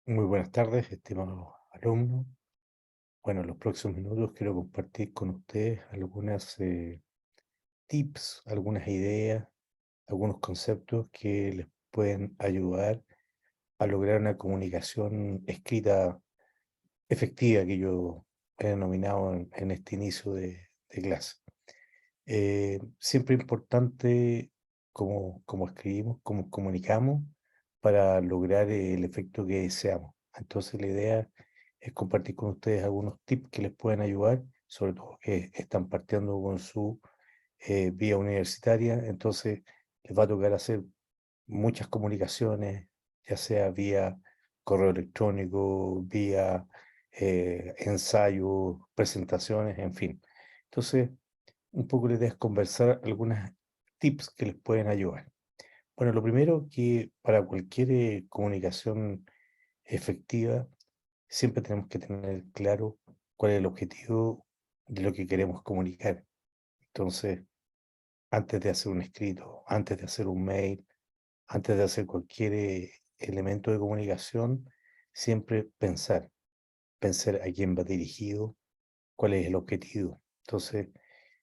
Muy buenas tardes, estimados alumnos. Bueno, en los próximos minutos quiero compartir con ustedes algunas tips, algunas ideas, algunos conceptos que les pueden ayudar a lograr una comunicación escrita efectiva que yo he denominado en este inicio de clase. Siempre importante cómo escribimos, cómo comunicamos para lograr el efecto que deseamos. Entonces la idea es compartir con ustedes algunos tips que les pueden ayudar, sobre todo que están partiendo con su vía universitaria, entonces les va a tocar hacer muchas comunicaciones, ya sea vía correo electrónico, vía ensayos, presentaciones, en fin. Entonces, un poco la idea es conversar algunas tips que les pueden ayudar. Bueno, lo primero que para cualquier comunicación efectiva, siempre tenemos que tener claro cuál es el objetivo de lo que queremos comunicar. Entonces, antes de hacer un escrito, antes de hacer un mail, antes de hacer cualquier elemento de comunicación, siempre pensar a quién va dirigido, cuál es el objetivo. Entonces,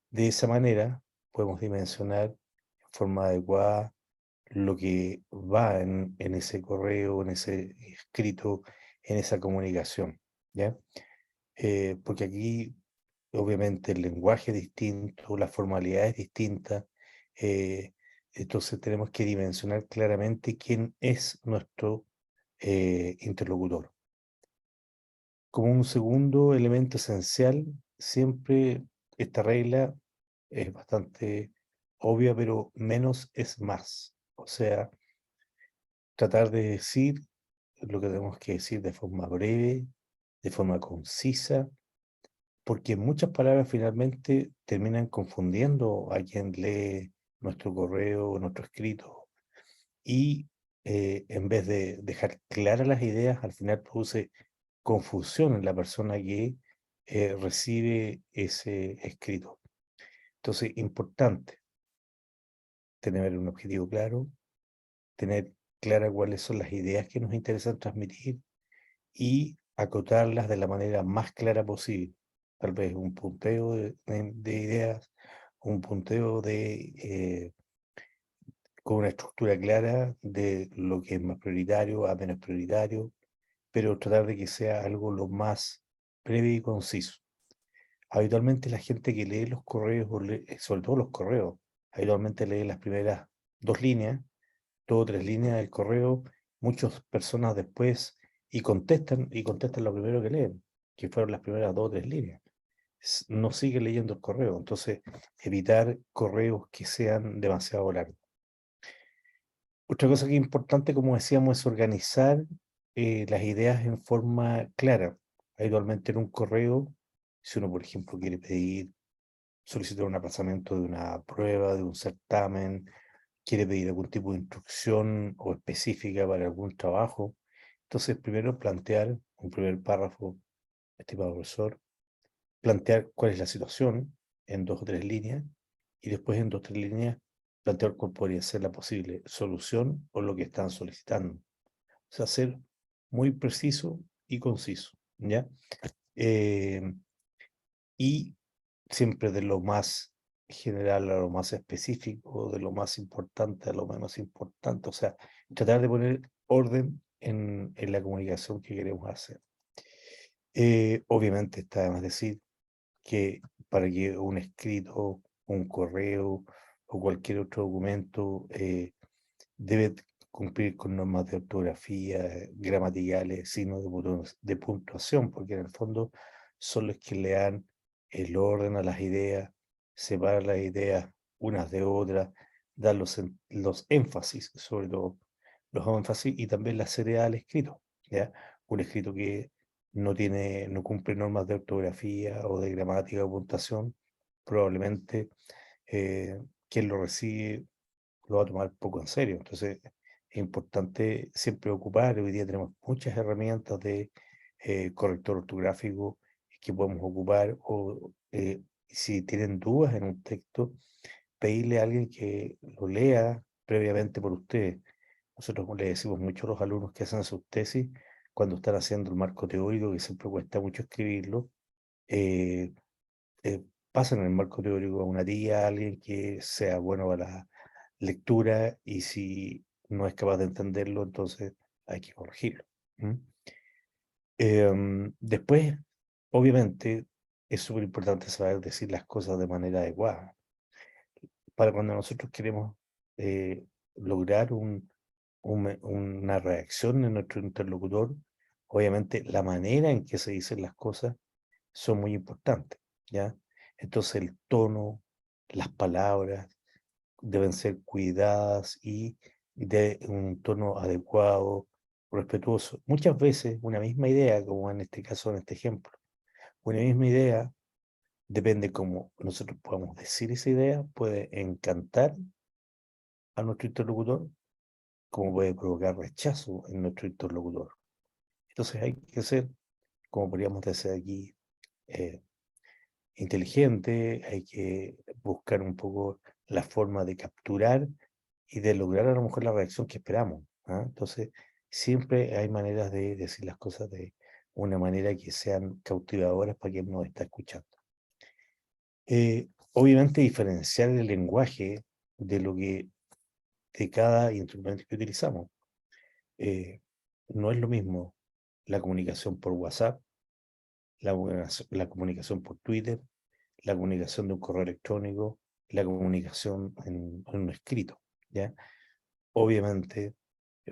de esa manera podemos dimensionar en forma adecuada lo que va en ese correo, en ese escrito, en esa comunicación, ¿ya? Porque aquí, obviamente, el lenguaje es distinto, la formalidad es distinta, eh, entonces tenemos que dimensionar claramente quién es nuestro interlocutor. Como un segundo elemento esencial, siempre esta regla es bastante obvia, pero menos es más. O sea, tratar de decir lo que tenemos que decir de forma breve, de forma concisa, porque muchas palabras finalmente terminan confundiendo a quien lee nuestro correo, nuestro escrito, y en vez de dejar claras las ideas, al final produce confusión en la persona que recibe ese escrito. Entonces, importante tener un objetivo claro, tener claras cuáles son las ideas que nos interesan transmitir y acotarlas de la manera más clara posible. Tal vez un punteo de ideas, un punteo con una estructura clara de lo que es más prioritario a menos prioritario, pero tratar de que sea algo lo más breve y conciso. Habitualmente la gente que lee los correos, sobre todo los correos, habitualmente lee las primeras 2 líneas, 2 o 3 líneas del correo, muchas personas después y contestan lo primero que leen, que fueron las primeras 2 o 3 líneas. No sigue leyendo el correo, entonces evitar correos que sean demasiado largos. Otra cosa que es importante, como decíamos, es organizar las ideas en forma clara. Habitualmente en un correo, si uno, por ejemplo, quiere solicitar un aplazamiento de una prueba, de un certamen, quiere pedir algún tipo de instrucción o específica para algún trabajo, entonces primero plantear un primer párrafo, estimado profesor, plantear cuál es la situación en 2 o 3 líneas y después en 2 o 3 líneas plantear cuál podría ser la posible solución o lo que están solicitando. O sea, ser muy preciso y conciso, ¿ya? Eh, y siempre de lo más general a lo más específico, de lo más importante a lo menos importante, o sea, tratar de poner orden en la comunicación que queremos hacer. Obviamente está de más decir que para que un escrito, un correo o cualquier otro documento debe cumplir con normas de ortografía, gramaticales, signos de puntuación, porque en el fondo son los que le dan el orden a las ideas, separar las ideas unas de otras, dar los énfasis, sobre todo los énfasis y también la seriedad al escrito, ¿ya? Un escrito que no cumple normas de ortografía o de gramática o puntuación, probablemente quien lo recibe lo va a tomar poco en serio. Entonces, es importante siempre ocupar, hoy día tenemos muchas herramientas de corrector ortográfico que podemos ocupar, o si tienen dudas en un texto, pedirle a alguien que lo lea previamente por ustedes. Nosotros le decimos mucho a los alumnos que hacen sus tesis, cuando están haciendo el marco teórico, que siempre cuesta mucho escribirlo, eh, pasan el marco teórico a una tía, a alguien que sea bueno para la lectura, y si no es capaz de entenderlo, entonces hay que corregirlo. ¿M? Después, obviamente, es súper importante saber decir las cosas de manera adecuada. Para cuando nosotros queremos lograr una reacción en nuestro interlocutor, obviamente la manera en que se dicen las cosas son muy importantes, ¿ya? Entonces el tono, las palabras deben ser cuidadas y de un tono adecuado, respetuoso. Muchas veces una misma idea, como en este caso, en este ejemplo, una misma idea, depende cómo nosotros podamos decir esa idea, puede encantar a nuestro interlocutor, como puede provocar rechazo en nuestro interlocutor. Entonces hay que ser, como podríamos decir aquí, eh, inteligente, hay que buscar un poco la forma de capturar y de lograr a lo mejor la reacción que esperamos. ¿Ah? Entonces, siempre hay maneras de decir las cosas de una manera que sean cautivadoras para quien nos está escuchando. Obviamente, diferenciar el lenguaje de lo que de cada instrumento que utilizamos. Eh, no es lo mismo la comunicación por WhatsApp, la comunicación por Twitter, la comunicación de un correo electrónico, la comunicación en un escrito, ¿ya? Obviamente,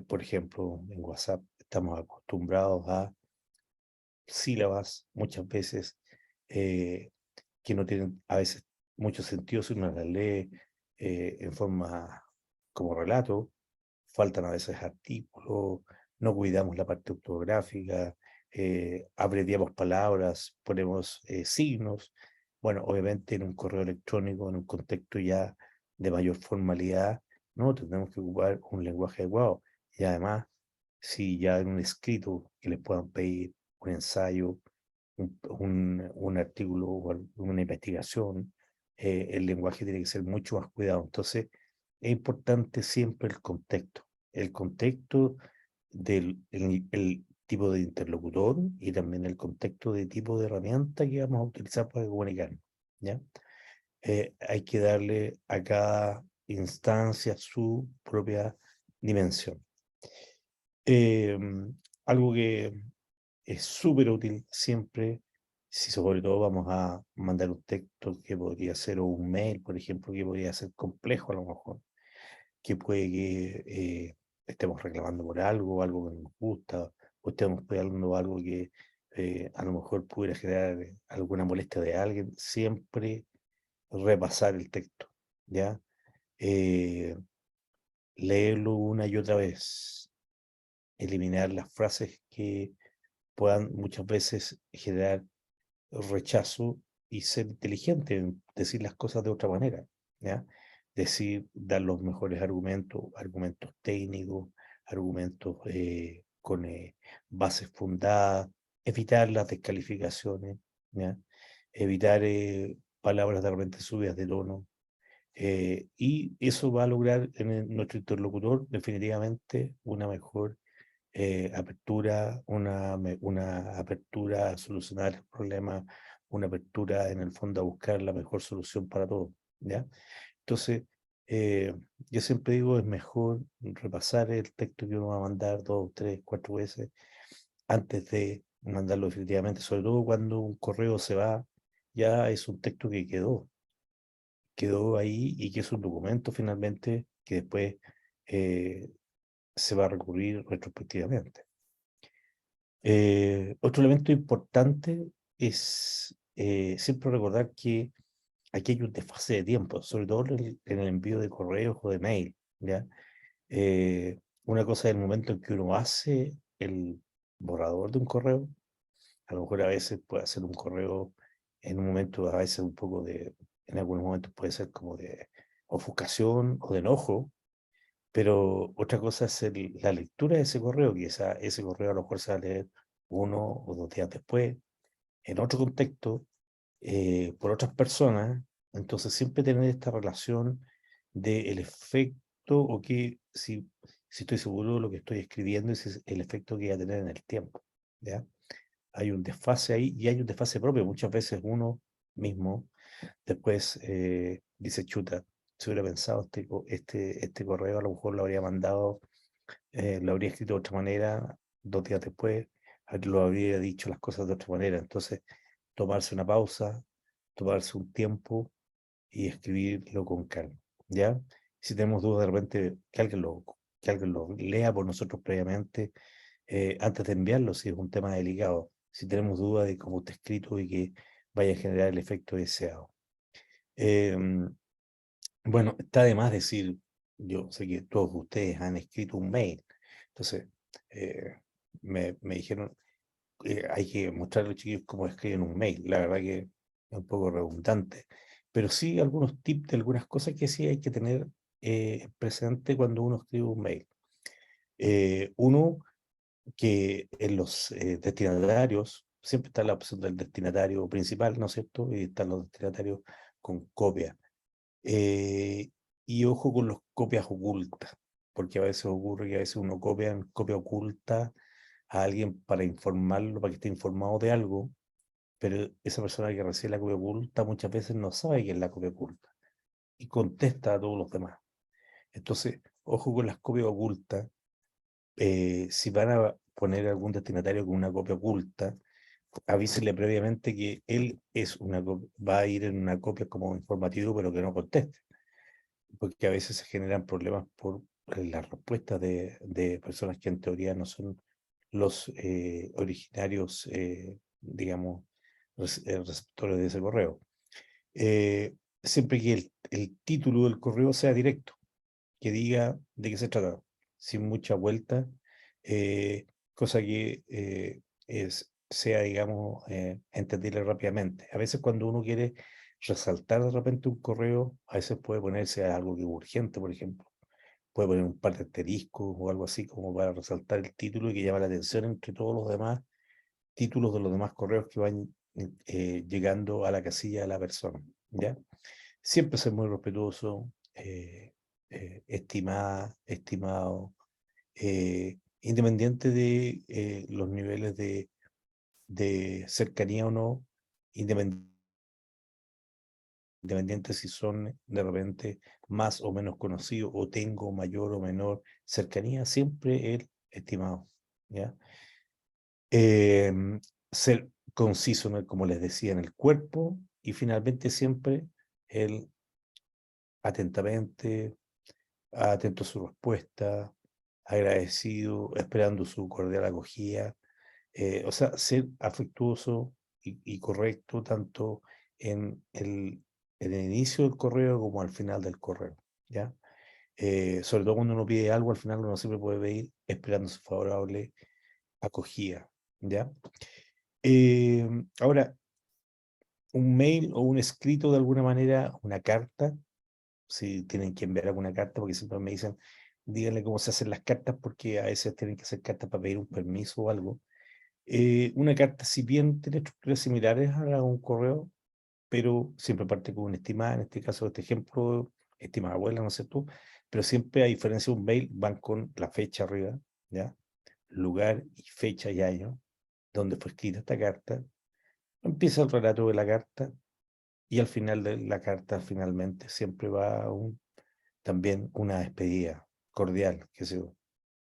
por ejemplo, en WhatsApp estamos acostumbrados a sílabas muchas veces eh, que no tienen a veces mucho sentido si uno las lee en forma como relato, faltan a veces artículos, no cuidamos la parte ortográfica, abreviamos palabras, ponemos signos. Bueno, obviamente en un correo electrónico, en un contexto ya de mayor formalidad, no tenemos que ocupar un lenguaje adecuado. Y además, si ya en un escrito que les puedan pedir un ensayo, un artículo o una investigación, el lenguaje tiene que ser mucho más cuidado. Entonces, es importante siempre el contexto del el tipo de interlocutor y también el contexto de tipo de herramienta que vamos a utilizar para comunicarnos, ¿ya? Hay que darle a cada instancia su propia dimensión. Algo que es súper útil siempre, si sobre todo vamos a mandar un texto que podría ser, o un mail, por ejemplo, que podría ser complejo a lo mejor, que puede que estemos reclamando por algo, algo que no nos gusta, o estemos peleando algo que a lo mejor pudiera generar alguna molestia de alguien, siempre repasar el texto, ¿ya? Eh, leerlo una y otra vez, eliminar las frases que puedan muchas veces generar rechazo y ser inteligente en decir las cosas de otra manera, ¿ya? Decir, dar los mejores argumentos, argumentos técnicos, argumentos con bases fundadas, evitar las descalificaciones, ¿ya? Evitar palabras de repente subidas de tono. Y eso va a lograr en nuestro interlocutor definitivamente una mejor apertura, una apertura a solucionar el problema, una apertura en el fondo a buscar la mejor solución para todos, ¿ya? Entonces, yo siempre digo, es mejor repasar el texto que uno va a mandar 2, 3, 4 veces antes de mandarlo definitivamente, sobre todo cuando un correo se va, ya es un texto que quedó ahí y que es un documento finalmente que después eh, se va a recurrir retrospectivamente. Otro elemento importante es siempre recordar que aquí hay un desfase de tiempo, sobre todo en el envío de correos o de mail, ¿ya? Una cosa es el momento en que uno hace el borrador de un correo, a lo mejor a veces puede hacer un correo en un momento, a veces un poco en algunos momentos puede ser como de ofuscación o de enojo, pero otra cosa es la lectura de ese correo, que ese correo a lo mejor se va a leer 1 o 2 días después, en otro contexto, por otras personas. Entonces siempre tener esta relación del efecto efecto o si estoy seguro de lo que estoy escribiendo, ese es el efecto que va a tener en el tiempo, ¿ya? Hay un desfase ahí y hay un desfase propio. Muchas veces uno mismo después dice, chuta, si hubiera pensado este correo, a lo mejor lo habría mandado, lo habría escrito de otra manera, 2 días después, lo habría dicho las cosas de otra manera. Entonces, tomarse una pausa, tomarse un tiempo y escribirlo con calma, ¿ya? Si tenemos dudas de repente, que alguien lo lea por nosotros previamente, antes de enviarlo, si es un tema delicado. Si tenemos duda de cómo está escrito y que vaya a generar el efecto deseado. Em, bueno, está de más decir, yo sé que todos ustedes han escrito un mail, entonces eh, me dijeron, hay que mostrarle a los chiquillos cómo escriben un mail. La verdad que es un poco redundante, pero sí algunos tips de algunas cosas que sí hay que tener presente cuando uno escribe un mail. Uno, que en los destinatarios siempre está la opción del destinatario principal, ¿no es cierto? Y están los destinatarios con copia. Eh, y ojo con las copias ocultas, porque a veces ocurre que a veces uno copia en copia oculta a alguien para informarlo, para que esté informado de algo, pero esa persona que recibe la copia oculta muchas veces no sabe que es la copia oculta y contesta a todos los demás. Entonces, ojo con las copias ocultas. Si van a poner algún destinatario con una copia oculta, avísenle previamente que él va a ir en una copia como informativo, pero que no conteste, porque a veces se generan problemas por las respuestas de personas que en teoría no son los originarios, digamos, receptores de ese correo. Siempre que el título del correo sea directo, que diga de qué se trata, sin mucha vuelta, cosa que sea, digamos, entendible rápidamente. A veces cuando uno quiere resaltar de repente un correo, a veces puede ponerse algo que es urgente, por ejemplo. Puede poner un par de asteriscos o algo así como para resaltar el título y que llama la atención entre todos los demás títulos de los demás correos que van llegando a la casilla de la persona, ¿ya? Siempre ser muy respetuoso, estimado, independiente de los niveles de cercanía o no, independiente si son de repente más o menos conocidos o tengo mayor o menor cercanía, siempre el estimado, ¿ya? Ser conciso, como les decía, en el cuerpo y finalmente siempre el atentamente, atento a su respuesta, agradecido, esperando su cordial acogida. O sea, ser afectuoso y correcto tanto en el inicio del correo como al final del correo, ¿ya? Sobre todo cuando uno pide algo, al final uno siempre puede pedir esperando su favorable acogida, ¿ya? Ahora, un mail o un escrito de alguna manera, una carta, si tienen que enviar alguna carta, porque siempre me dicen, díganle cómo se hacen las cartas, porque a veces tienen que hacer cartas para pedir un permiso o algo. Una carta, si bien tiene estructuras similares a un correo, pero siempre parte con una estimada, en este caso, este ejemplo, estimada abuela, no sé tú, pero siempre a diferencia de un mail, van con la fecha arriba, ¿ya? Lugar y fecha y año, donde fue escrita esta carta. Empieza el relato de la carta y al final de la carta finalmente siempre va también una despedida cordial, que se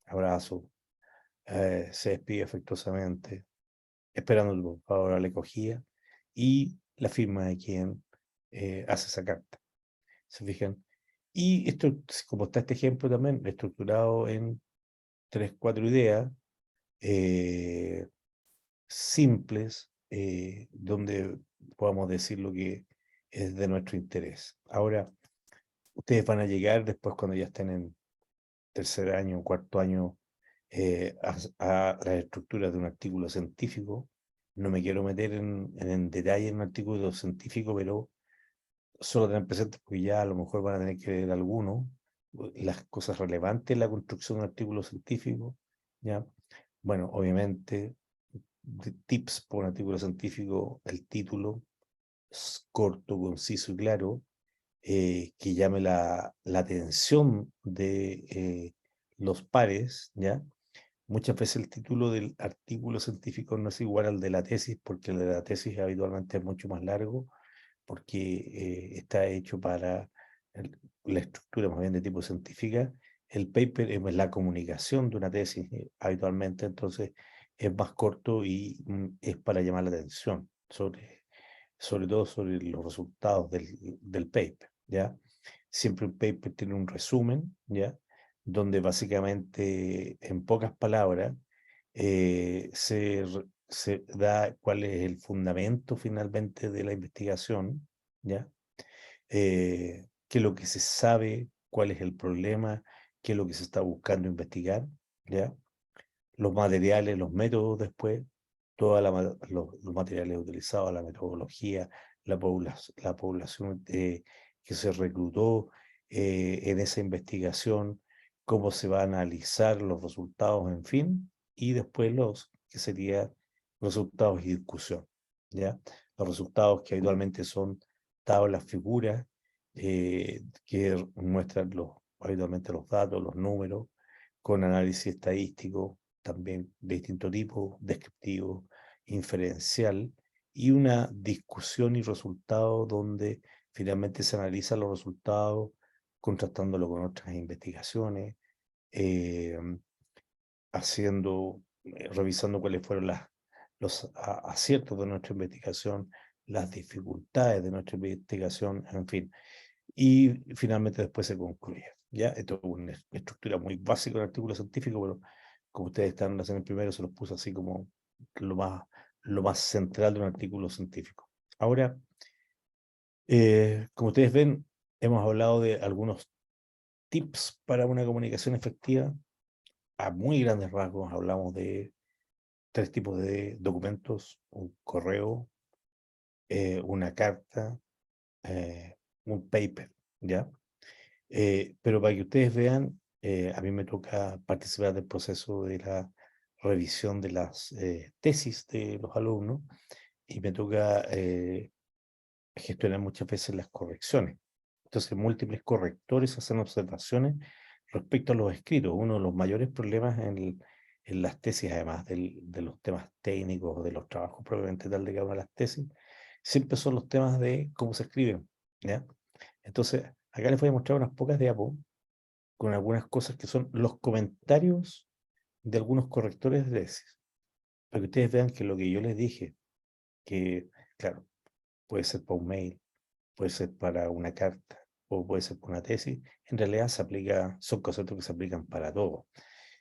abrazo, se despide afectuosamente, esperando por favor la acogida y la firma de quien hace esa carta. ¿Se fijan? Y esto, como está este ejemplo también, estructurado en 3, 4 ideas eh, simples, donde podamos decir lo que es de nuestro interés. Ahora, ustedes van a llegar después cuando ya estén en tercer año, cuarto año, a las estructuras de un artículo científico. No me quiero meter en detalle en un artículo científico, pero solo tener presente porque ya a lo mejor van a tener que leer alguno, las cosas relevantes en la construcción de un artículo científico, ¿ya? Bueno, obviamente, tips por un artículo científico, el título, corto, conciso y claro, que llame la atención de los pares, ¿ya? Muchas veces el título del artículo científico no es igual al de la tesis, porque el de la tesis habitualmente es mucho más largo, porque está hecho para la estructura más bien de tipo científica. El paper es la comunicación de una tesis habitualmente, entonces es más corto y es para llamar la atención sobre todo sobre los resultados del paper, ¿ya? Siempre un paper tiene un resumen, ¿ya? Donde básicamente, en pocas palabras, se da cuál es el fundamento finalmente de la investigación, ¿ya? Qué es lo que se sabe, cuál es el problema, qué es lo que se está buscando investigar, ¿ya? Los materiales, los métodos después, todos los materiales utilizados, la metodología, la población que se reclutó en esa investigación, cómo se va a analizar los resultados, en fin, y después los que serían resultados y discusión, ¿ya? Los resultados que habitualmente son tablas, figuras, que muestran habitualmente los datos, los números, con análisis estadístico, también de distinto tipo, descriptivo, inferencial, y una discusión y resultado donde finalmente se analizan los resultados, contrastándolo con otras investigaciones, eh, revisando cuáles fueron los aciertos de nuestra investigación, las dificultades de nuestra investigación, en fin. Y finalmente después se concluye. ¿Ya? Esto es una estructura muy básica del artículo científico, pero como ustedes están haciendo el primero, se los puse así como lo más, lo más central de un artículo científico. Ahora, como ustedes ven, hemos hablado de algunos tips para una comunicación efectiva. A muy grandes rasgos hablamos de 3 tipos de documentos: un correo, una carta, un paper, ¿ya? Pero para que ustedes vean, a mí me toca participar del proceso de la revisión de las tesis de los alumnos y me toca gestionar muchas veces las correcciones. Entonces, múltiples correctores hacen observaciones respecto a los escritos. Uno de los mayores problemas en las tesis, además de los temas técnicos, de los trabajos propiamente tal de cada una de las tesis, siempre son los temas de cómo se escriben, ¿ya? Entonces, acá les voy a mostrar unas pocas diapos con algunas cosas que son los comentarios de algunos correctores de tesis, para que ustedes vean que lo que yo les dije, que, claro, puede ser para un mail, puede ser para una carta o puede ser para una tesis, en realidad son conceptos que se aplican para todo.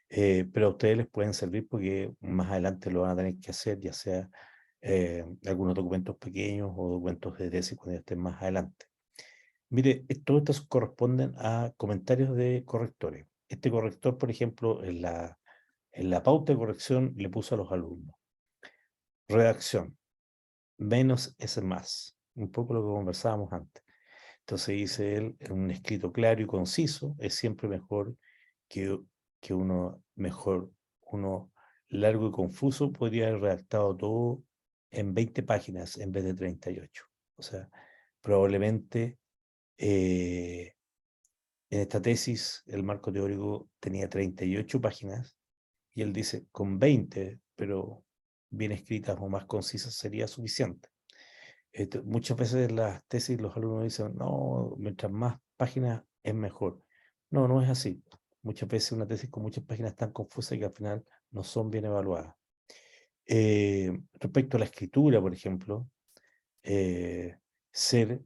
Pero a ustedes les pueden servir porque más adelante lo van a tener que hacer, ya sea algunos documentos pequeños o documentos de tesis cuando ya estén más adelante. Mire, todos estos corresponden a comentarios de correctores. Este corrector, por ejemplo, en la pauta de corrección le puso a los alumnos: redacción, menos es más. Un poco lo que conversábamos antes. Entonces dice él, un escrito claro y conciso es siempre mejor que, uno largo y confuso podría haber redactado todo en 20 páginas en vez de 38. O sea, probablemente en esta tesis el marco teórico tenía 38 páginas y él dice con 20, pero bien escritas o más concisas sería suficiente. Muchas veces en las tesis los alumnos dicen, no, mientras más páginas es mejor. No, no es así. Muchas veces una tesis con muchas páginas es tan confusa que al final no son bien evaluadas. Respecto a la escritura, por ejemplo, ser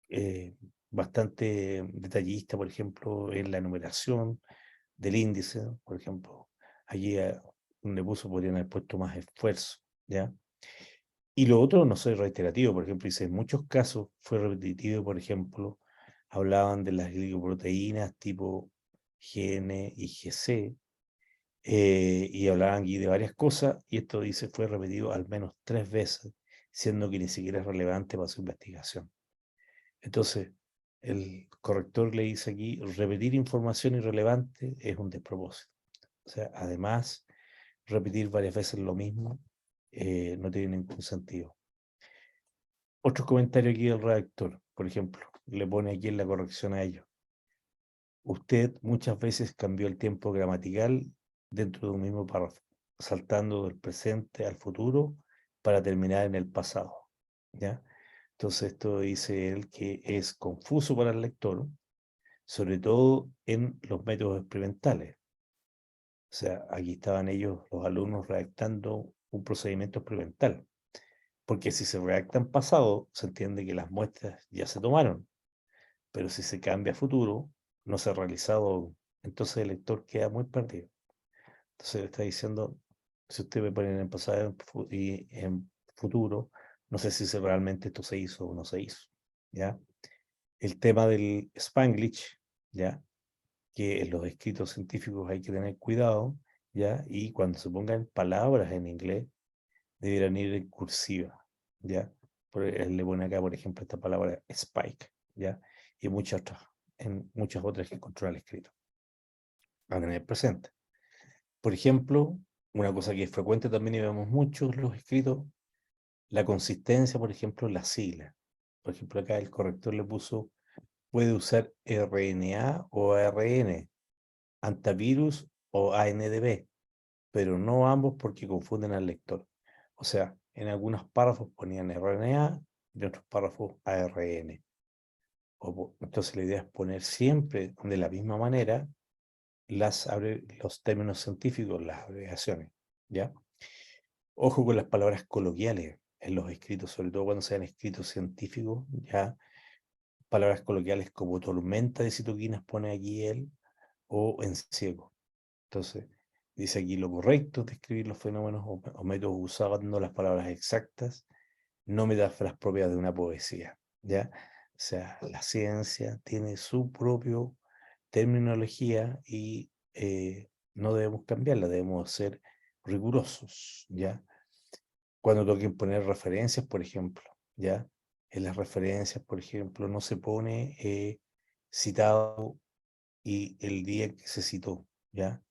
eh, bastante detallista, por ejemplo, en la numeración del índice, por ejemplo. Allí donde puso podrían haber puesto más esfuerzo, ¿ya? Y lo otro, no soy reiterativo, por ejemplo, dice, en muchos casos fue repetitivo, por ejemplo, hablaban de las glicoproteínas tipo GN y GC, y hablaban aquí de varias cosas, y esto dice fue repetido al menos 3 veces, siendo que ni siquiera es relevante para su investigación. Entonces, el corrector le dice aquí, repetir información irrelevante es un despropósito. O sea, además, repetir varias veces lo mismo no tiene ningún sentido. Otro comentario aquí del redactor, por ejemplo. le pone aquí en la corrección a ellos. Usted muchas veces cambió el tiempo gramatical dentro de un mismo párrafo, saltando del presente al futuro para terminar en el pasado, ¿ya? Entonces esto dice él que es confuso para el lector, sobre todo en los métodos experimentales. O sea, aquí estaban ellos, los alumnos, redactando un procedimiento experimental, porque si se redacta en pasado, se entiende que las muestras ya se tomaron, pero si se cambia a futuro, no se ha realizado, entonces el lector queda muy perdido. Entonces le está diciendo, si usted me pone en pasado y en futuro, no sé si realmente esto se hizo o no se hizo, ¿ya? El tema del Spanglish, ¿ya? Que en los escritos científicos hay que tener cuidado, ¿ya? Y cuando se pongan palabras en inglés, deberán ir en cursiva, ¿ya? Él le pone acá, por ejemplo, esta palabra spike, ¿ya? Y en muchas otras que encontró al escrito. A tener presente. Por ejemplo, una cosa que es frecuente también y vemos muchos los escritos, la consistencia, por ejemplo, en las siglas. Por ejemplo, acá el corrector le puso, puede usar RNA o ARN, antivirus o ANDB, pero no ambos porque confunden al lector. O sea, en algunos párrafos ponían RNA y en otros párrafos ARN. Entonces la idea es poner siempre de la misma manera los términos científicos, las abreviaciones, ¿ya? Ojo con las palabras coloquiales en los escritos, sobre todo cuando sean escritos científicos, ya palabras coloquiales como tormenta de citoquinas pone aquí él, o en ciego. Entonces, dice aquí lo correcto es describir los fenómenos o métodos usando las palabras exactas, no metáforas propias de una poesía, ¿ya? O sea, la ciencia tiene su propia terminología y no debemos cambiarla, debemos ser rigurosos, ¿ya? Cuando toquen poner referencias, por ejemplo, ¿ya? En las referencias, por ejemplo, no se pone citado y el día que se citó, ¿ya?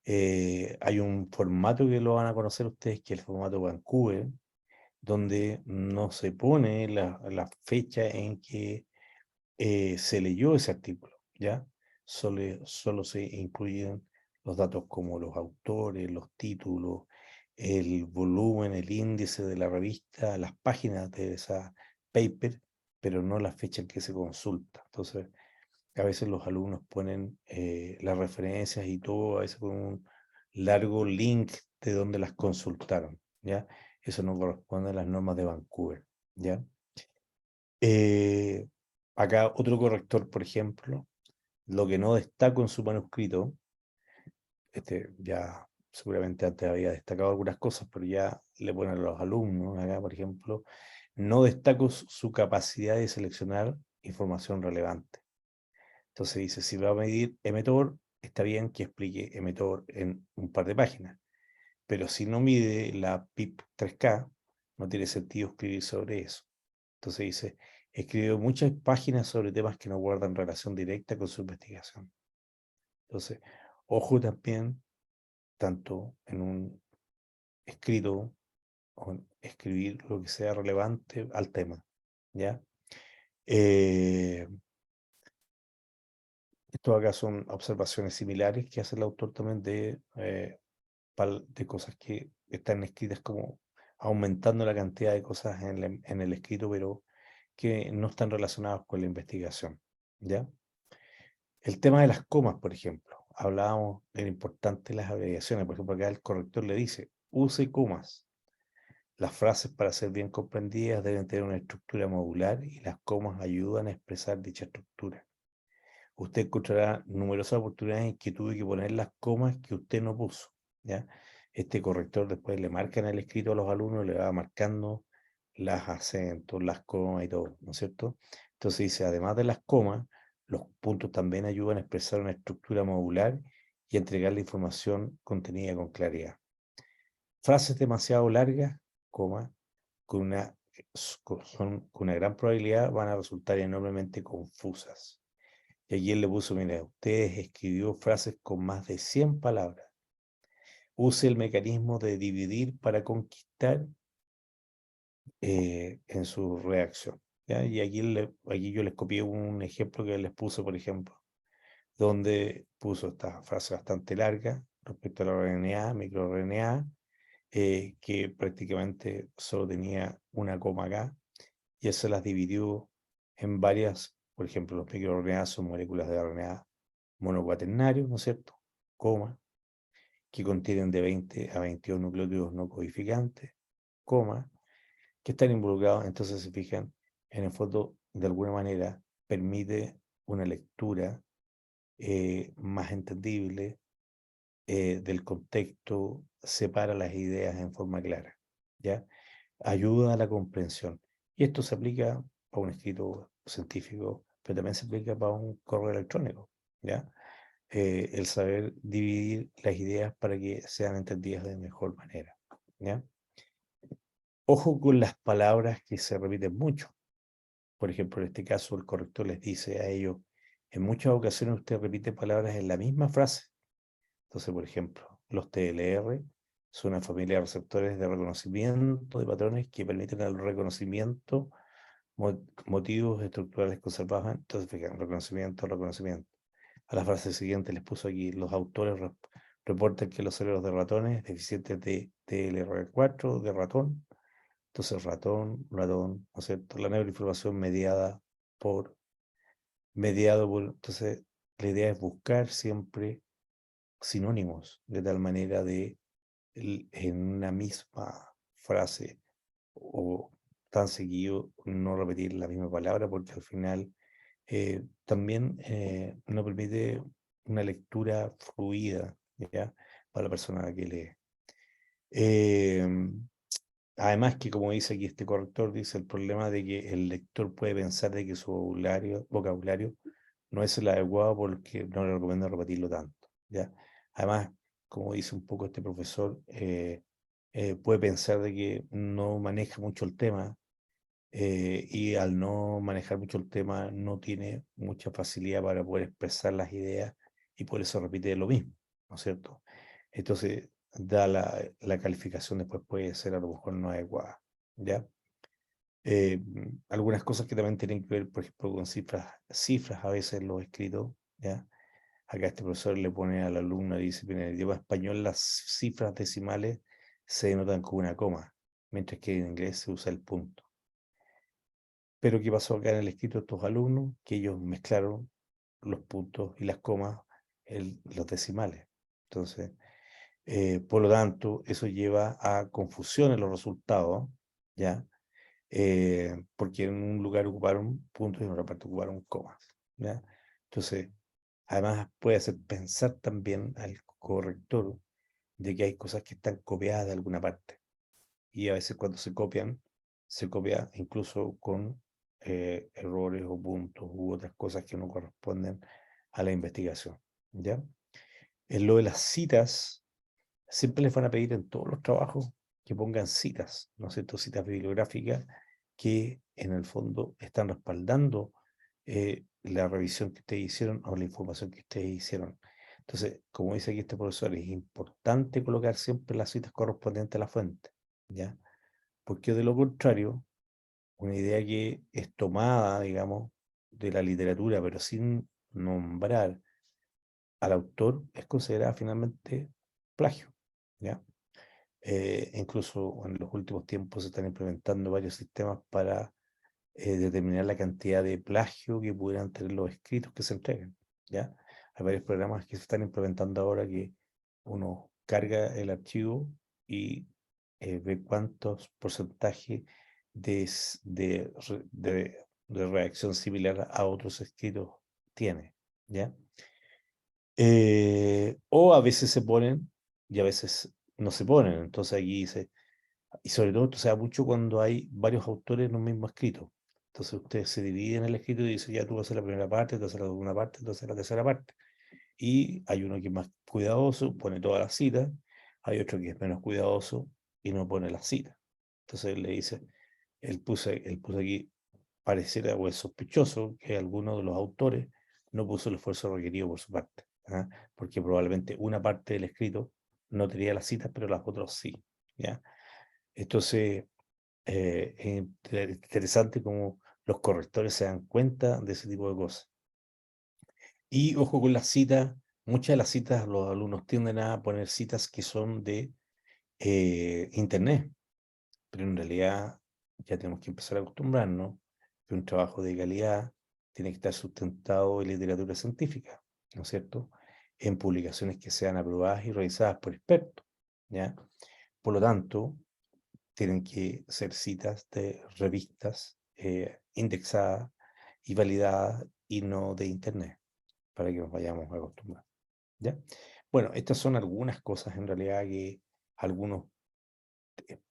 Hay un formato que lo van a conocer ustedes, que es el formato Vancouver, donde no se pone la fecha en que se leyó ese artículo, ¿ya? Solo se incluyen los datos como los autores, los títulos, el volumen, el índice de la revista, las páginas de esa paper, pero no la fecha en que se consulta. Entonces, a veces los alumnos ponen las referencias y todo, a veces con un largo link de donde las consultaron, ¿ya? Eso no corresponde a las normas de Vancouver, ¿ya? Eh, Acá otro corrector, por ejemplo, lo que no destaco en su manuscrito, ya seguramente antes había destacado algunas cosas, pero ya le ponen a los alumnos, acá, por ejemplo, no destaco su capacidad de seleccionar información relevante. Entonces dice, si va a medir emetor, está bien que explique emetor en un par de páginas, pero si no mide la PIP 3K, no tiene sentido escribir sobre eso. Entonces dice, escribió muchas páginas sobre temas que no guardan relación directa con su investigación. Entonces, ojo también, tanto en un escrito o en escribir lo que sea relevante al tema, ¿ya? Eh, Esto acá son observaciones similares que hace el autor también de cosas que están escritas como aumentando la cantidad de cosas en el escrito, pero que no están relacionadas con la investigación, ¿ya? El tema de las comas, por ejemplo. Hablábamos de lo importante de las abreviaciones. Por ejemplo, acá el corrector le dice, use comas. Las frases para ser bien comprendidas deben tener una estructura modular y las comas ayudan a expresar dicha estructura. Usted encontrará numerosas oportunidades en que tuve que poner las comas que usted no puso, ¿ya? Este corrector después le marca en el escrito a los alumnos, le va marcando las acentos, las comas y todo, ¿no es cierto? Entonces dice, además de las comas, los puntos también ayudan a expresar una estructura modular y a entregar la información contenida con claridad. Frases demasiado largas, coma, con con una gran probabilidad van a resultar enormemente confusas. Y aquí él le puso, mira, usted escribió frases con más de 100 palabras. Use el mecanismo de dividir para conquistar en su reacción, ¿ya? Y aquí yo les copié un ejemplo que les puse, por ejemplo, donde puso esta frase bastante larga respecto a la RNA, microRNA, que prácticamente solo tenía una coma acá, y eso las dividió en varias, por ejemplo, los microRNA son moléculas de RNA monocuaternario, ¿no es cierto? Coma, que contienen de 20 a 22 nucleótidos no codificantes, coma, que están involucrados, entonces se fijan, en el fondo, de alguna manera, permite una lectura más entendible del contexto, separa las ideas en forma clara, ¿ya? Ayuda a la comprensión. Y esto se aplica para un escrito científico, pero también se aplica para un correo electrónico, ¿ya? El saber dividir las ideas para que sean entendidas de mejor manera, ¿ya? Ojo con las palabras que se repiten mucho. Por ejemplo, en este caso, el corrector les dice a ellos, en muchas ocasiones usted repite palabras en la misma frase. Entonces, por ejemplo, los TLR son una familia de receptores de reconocimiento de patrones que permiten el reconocimiento motivos estructurales conservados. Entonces, fíjense, reconocimiento, reconocimiento. A la frase siguiente les puso aquí, los autores reportan que los cerebros de ratones deficientes de TLR4 de ratón, entonces ratón, ¿no es cierto? La neuroinformación entonces la idea es buscar siempre sinónimos, de tal manera de en una misma frase o tan seguido no repetir la misma palabra, porque al final también no permite una lectura fluida, ¿ya? Para la persona que lee. Además que, como dice aquí este corrector, dice el problema de que el lector puede pensar de que su vocabulario no es el adecuado, porque no le recomiendo repetirlo tanto, ¿ya? Además, como dice un poco este profesor, puede pensar de que no maneja mucho el tema, y al no manejar mucho el tema no tiene mucha facilidad para poder expresar las ideas, y por eso repite lo mismo, ¿no es cierto? Entonces, la calificación después puede ser a lo mejor no adecuada, ¿ya? Algunas cosas que también tienen que ver, por ejemplo, con cifras a veces en los escritos, ¿ya? Acá este profesor le pone al alumno, dice, en el idioma español las cifras decimales se denotan con una coma, mientras que en inglés se usa el punto. Pero ¿qué pasó acá en el escrito de estos alumnos? Que ellos mezclaron los puntos y las comas en los decimales. Entonces, por lo tanto, eso lleva a confusión en los resultados, ¿ya? Porque en un lugar ocuparon puntos y en otra parte ocuparon comas, ¿ya? Entonces, además puede hacer pensar también al corrector de que hay cosas que están copiadas de alguna parte. Y a veces cuando se copian, se copia incluso con errores o puntos u otras cosas que no corresponden a la investigación, ¿ya? En lo de las citas, siempre les van a pedir en todos los trabajos que pongan citas, ¿no es cierto? Citas bibliográficas que en el fondo están respaldando la revisión que ustedes hicieron o la información que ustedes hicieron. Entonces, como dice aquí este profesor, es importante colocar siempre las citas correspondientes a la fuente, ¿ya? Porque de lo contrario, una idea que es tomada, digamos, de la literatura, pero sin nombrar al autor, es considerada finalmente plagio, ¿ya? Incluso en los últimos tiempos se están implementando varios sistemas para determinar la cantidad de plagio que pudieran tener los escritos que se entreguen, ¿ya? Hay varios programas que se están implementando ahora que uno carga el archivo y ve cuántos porcentajes de reacción similar a otros escritos tiene, ¿ya? O a veces se ponen y a veces no se ponen. Entonces aquí dice, y sobre todo esto se da mucho cuando hay varios autores en un mismo escrito. Entonces ustedes se dividen el escrito y dicen, ya tú vas a hacer la primera parte, tú vas a hacer la segunda parte, tú vas a hacer la tercera parte. Y hay uno que es más cuidadoso, pone todas las citas, hay otro que es menos cuidadoso y no pone las citas. Entonces él le dice, él puso aquí, pareciera o es sospechoso que alguno de los autores no puso el esfuerzo requerido por su parte, ¿ah? Porque probablemente una parte del escrito no tenía las citas, pero las otras sí, ¿ya? Entonces, es interesante como los correctores se dan cuenta de ese tipo de cosas. Y ojo con las citas, muchas de las citas los alumnos tienden a poner citas que son de internet, pero en realidad ya tenemos que empezar a acostumbrarnos que un trabajo de calidad tiene que estar sustentado en literatura científica, ¿no es cierto? En publicaciones que sean aprobadas y revisadas por expertos, ¿ya? Por lo tanto, tienen que ser citas de revistas indexadas y validadas y no de internet, para que nos vayamos a acostumbrar, ¿ya? Bueno, estas son algunas cosas en realidad que algunos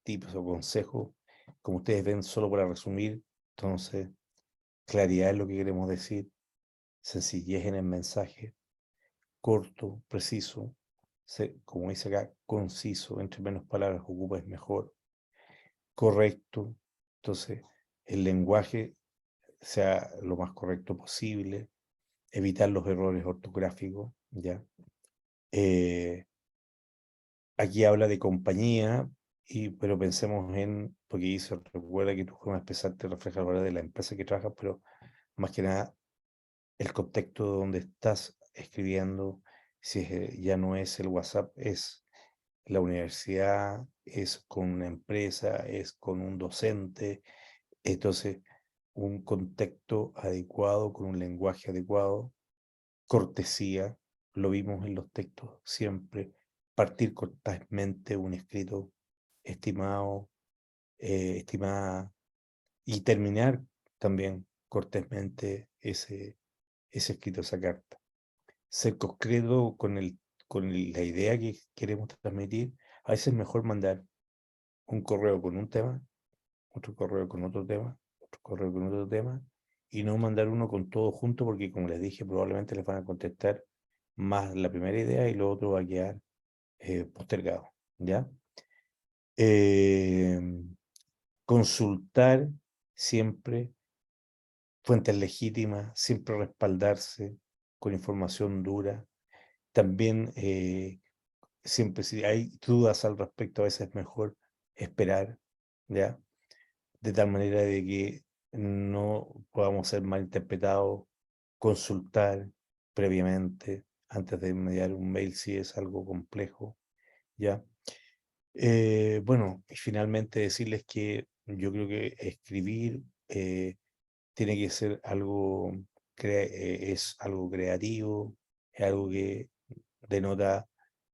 tips o consejos, como ustedes ven, solo para resumir, entonces, claridad en lo que queremos decir, sencillez en el mensaje, corto, preciso, como dice acá, conciso, entre menos palabras ocupes mejor, correcto, entonces el lenguaje sea lo más correcto posible, evitar los errores ortográficos, ¿ya? Eh, Aquí habla de compañía, pero pensemos en, porque dice, recuerda que tu forma de expresar te refleja el valor de la empresa que trabajas, pero más que nada el contexto donde estás escribiendo, si ya no es el WhatsApp, es la universidad, es con una empresa, es con un docente, entonces un contexto adecuado, con un lenguaje adecuado, cortesía, lo vimos en los textos siempre, partir cortésmente un escrito, estimado, estimada, y terminar también cortésmente ese escrito, esa carta. Ser concreto la idea que queremos transmitir. A veces es mejor mandar un correo con un tema, otro correo con otro tema, otro correo con otro tema, y no mandar uno con todo junto, porque como les dije, probablemente les van a contestar más la primera idea y lo otro va a quedar postergado, ¿ya? Consultar siempre fuentes legítimas, siempre respaldarse con información dura. También, siempre si hay dudas al respecto, a veces es mejor esperar, ¿ya? De tal manera de que no podamos ser malinterpretados, consultar previamente antes de enviar un mail si es algo complejo, ¿ya? Bueno, y finalmente decirles que yo creo que escribir tiene que ser algo, es algo creativo, es algo que denota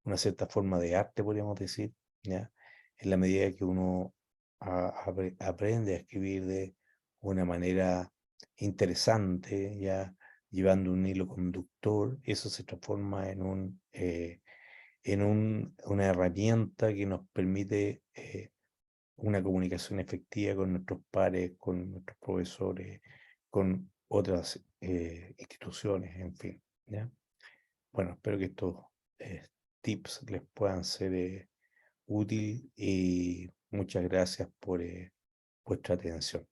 una cierta forma de arte, podríamos decir, ¿ya? En la medida que uno aprende a escribir de una manera interesante, ya llevando un hilo conductor, eso se transforma una herramienta que nos permite una comunicación efectiva con nuestros pares, con nuestros profesores, con otras instituciones, en fin, ¿ya? Bueno, espero que estos tips les puedan ser útil y muchas gracias por vuestra atención.